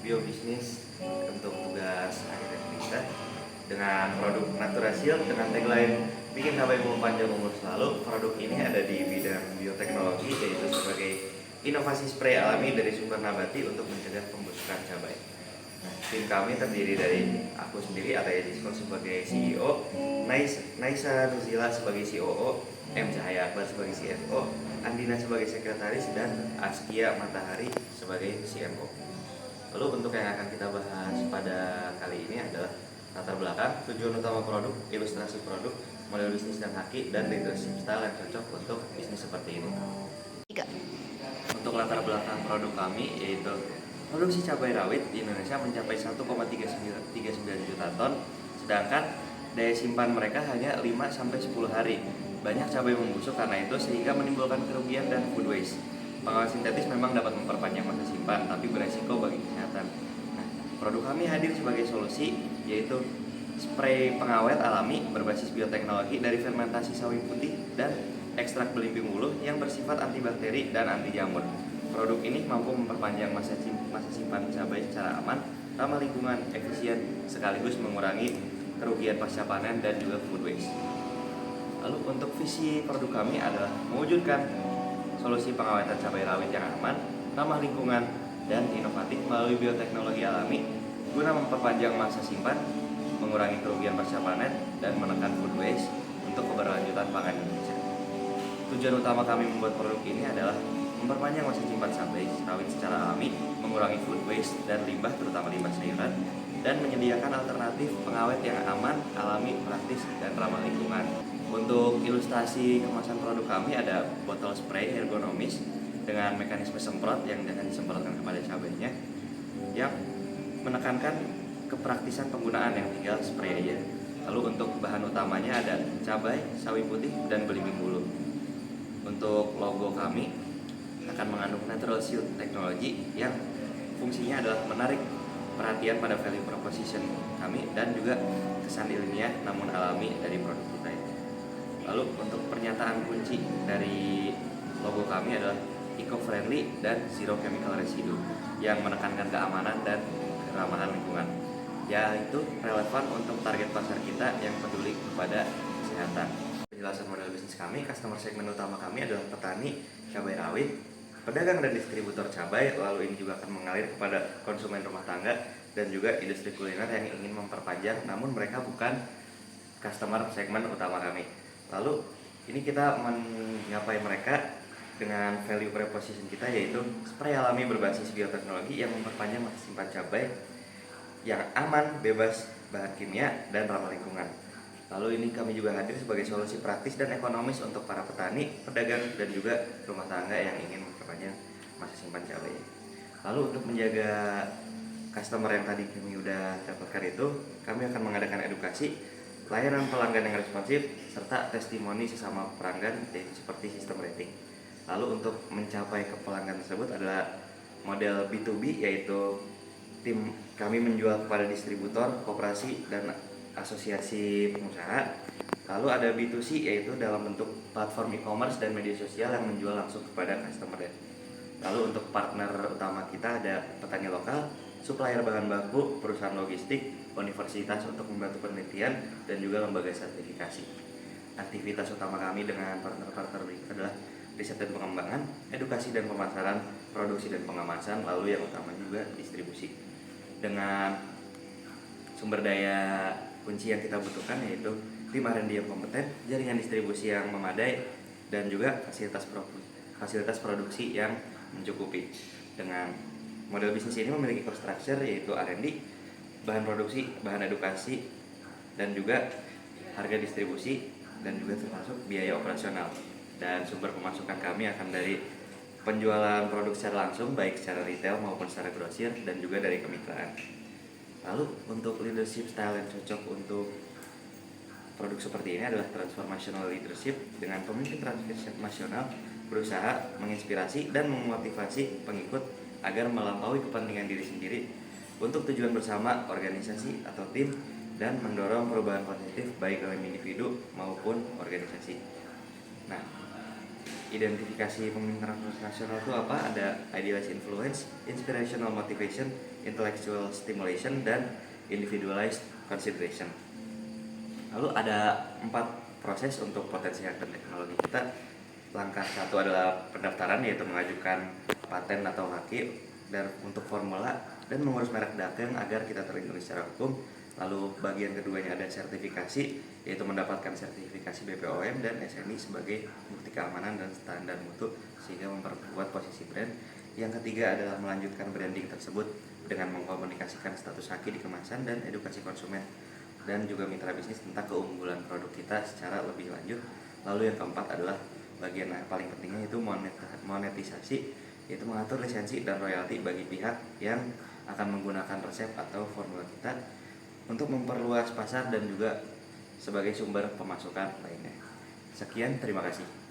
biobisnis untuk tugas akhir kita dengan produk Naturasil dengan tagline bikin HBMU panjang umur selalu. Produk ini ada di bidang bioteknologi, yaitu sebagai inovasi spray alami dari sumber nabati untuk mencegah pembusukan cabai. Nah, tim kami terdiri dari aku sendiri, Ataya Disko sebagai CEO, Naisa Nuzila sebagai COO, M Cahaya Akbar sebagai CFO, Andina sebagai sekretaris, dan Askia Matahari sebagai CMO. Lalu untuk yang akan kita bahas pada kali ini adalah latar belakang, tujuan utama produk, ilustrasi produk, model bisnis dan haki, dan leadership style yang cocok untuk bisnis seperti ini. Untuk latar belakang produk kami, yaitu produksi cabai rawit di Indonesia mencapai 1,39 juta ton, sedangkan daya simpan mereka hanya 5-10 hari. Banyak cabai membusuk karena itu sehingga menimbulkan kerugian dan food waste. Pengawet sintetis memang dapat memperpanjang masa simpan, tapi beresiko bagi kesehatan. Nah, produk kami hadir sebagai solusi, yaitu spray pengawet alami berbasis bioteknologi dari fermentasi sawi putih dan ekstrak belimbing ulu yang bersifat antibakteri dan anti jamur. Produk ini mampu memperpanjang masa simpan cabai secara aman, ramah lingkungan, efisien, sekaligus mengurangi kerugian pasca panen dan juga food waste. Lalu untuk visi produk kami adalah mewujudkan solusi pengawetan cabai rawit yang aman, ramah lingkungan, dan inovatif melalui bioteknologi alami guna memperpanjang masa simpan, mengurangi kerugian pasca panen, dan menekan food waste untuk keberlanjutan pangan Indonesia. Tujuan utama kami membuat produk ini adalah memperpanjang masa simpan cabai rawit secara alami, mengurangi food waste dan limbah, terutama limbah sayuran, dan menyediakan alternatif pengawet yang aman, alami, praktis, dan ramah lingkungan. Untuk ilustrasi kemasan produk kami ada botol spray ergonomis dengan mekanisme semprot yang akan disemprotkan kepada cabainya, yang menekankan kepraktisan penggunaan yang tinggal spray aja. Lalu untuk bahan utamanya ada cabai, sawi putih, dan belimbing bulu. Untuk logo kami akan mengandung natural seal teknologi yang fungsinya adalah menarik perhatian pada value proposition kami dan juga kesan ilmiah namun alami dari produk kita ini. Lalu untuk pernyataan kunci dari logo kami adalah eco-friendly dan zero chemical residue yang menekankan keamanan dan keramahan lingkungan, yaitu relevan untuk target pasar kita yang peduli kepada kesehatan. Penjelasan model bisnis kami, customer segmen utama kami adalah petani cabai rawit, pedagang dan distributor cabai, lalu ini juga akan mengalir kepada konsumen rumah tangga dan juga industri kuliner yang ingin memperpanjang namun mereka bukan customer segmen utama kami. Lalu ini kita menggapai mereka dengan value proposition kita, yaitu spray alami berbasis bioteknologi yang memperpanjang masa simpan cabai yang aman, bebas bahan kimia, dan ramah lingkungan. Lalu ini kami juga hadir sebagai solusi praktis dan ekonomis untuk para petani, pedagang, dan juga rumah tangga yang ingin memperpanjang masa simpan cabai. Lalu untuk menjaga customer yang tadi kami udah dapatkan itu, kami akan mengadakan edukasi, layanan pelanggan yang responsif, serta testimoni sesama pelanggan seperti sistem rating. Lalu untuk mencapai ke pelanggan tersebut adalah model B2B, yaitu tim kami menjual kepada distributor, koperasi, dan asosiasi pengusaha. Lalu ada B2C, yaitu dalam bentuk platform e-commerce dan media sosial yang menjual langsung kepada customer. Lalu untuk partner utama kita ada petani lokal, supplier bahan baku, perusahaan logistik, universitas untuk membantu penelitian, dan juga lembaga sertifikasi. Aktivitas utama kami dengan partner-partner berikut adalah riset dan pengembangan, edukasi dan pemasaran, produksi dan pengemasan, lalu yang utama juga distribusi. Dengan sumber daya kunci yang kita butuhkan yaitu tim R&D yang kompeten, jaringan distribusi yang memadai, dan juga fasilitas produksi yang mencukupi. Dengan model bisnis ini memiliki cost structure yaitu R&D, bahan produksi, bahan edukasi, dan juga harga distribusi, dan juga termasuk biaya operasional. Dan sumber pemasukan kami akan dari penjualan produk secara langsung, baik secara retail maupun secara grosir, dan juga dari kemitraan. Lalu untuk leadership style yang cocok untuk produk seperti ini adalah transformational leadership, dengan pemimpin transformasional berusaha menginspirasi dan memotivasi pengikut agar melampaui kepentingan diri sendiri untuk tujuan bersama organisasi atau tim, dan mendorong perubahan positif baik dalam individu maupun organisasi. Nah, identifikasi pemimpin transnasional itu apa? Ada idealized influence, inspirational motivation, intellectual stimulation, dan individualized consideration. Lalu ada 4 proses untuk potensi hacker teknologi kita. Langkah 1 adalah pendaftaran, yaitu mengajukan paten atau haki dan untuk formula dan mengurus merek dagang agar kita terlindungi secara hukum. Lalu bagian keduanya ada sertifikasi, yaitu mendapatkan sertifikasi BPOM dan SNI sebagai bukti keamanan dan standar mutu sehingga memperkuat posisi brand. Yang ketiga adalah melanjutkan branding tersebut dengan mengkomunikasikan status haki di kemasan dan edukasi konsumen dan juga mitra bisnis tentang keunggulan produk kita secara lebih lanjut. Lalu yang keempat adalah bagian yang paling pentingnya, itu monetisasi, yaitu mengatur lisensi dan royalti bagi pihak yang akan menggunakan resep atau formula kita untuk memperluas pasar dan juga sebagai sumber pemasukan lainnya. Sekian, terima kasih.